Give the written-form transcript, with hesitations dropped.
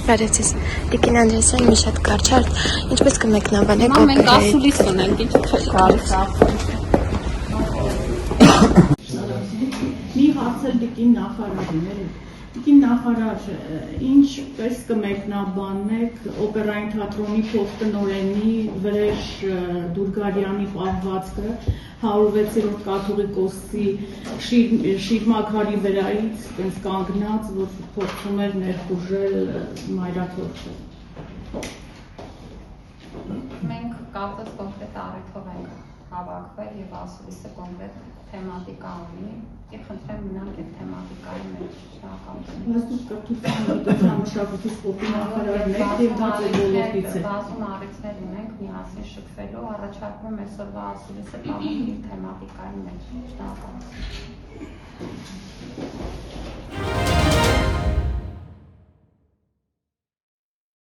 Բարեցես, Տիկին Անդրեսյան մի շատ կարճ հարց, ինչպես կմեկնաբանեք օպերայի։ Մենք ասուլիս ունենք, ինչ չեք գալիս Մի հարցել Տիկին նախարարին, Տիկին նախարար, ինչպես կմեկնաբանեք օպերային թատրոնի փոխտնօրենի Վրեժ Դուրգարյանի պահվածքը 106-րդ կաթողիկոսի շիրմաքարի վրայից կանգնած, որ փորձում էր ներխուժել մայրաքորդը։ Մենք կարծես կոնկրետ առիթով ենք հավաքվել եւ ասուլիսը կոնկրետ թեմատիկա ունի եւ խնդրեմ մնանք այդ թեմատիկայի մեջ շնորհակալություն։ Մշակույթի սպորտի նախարարն եք եւ դա ոլորտից է։ Բազում առիթներ ունենք միասին շփվելու, առաջարկում եմ այսօրվա ասուլիսը կապել թեմատիկայի մեջ։ Շնորհակալություն։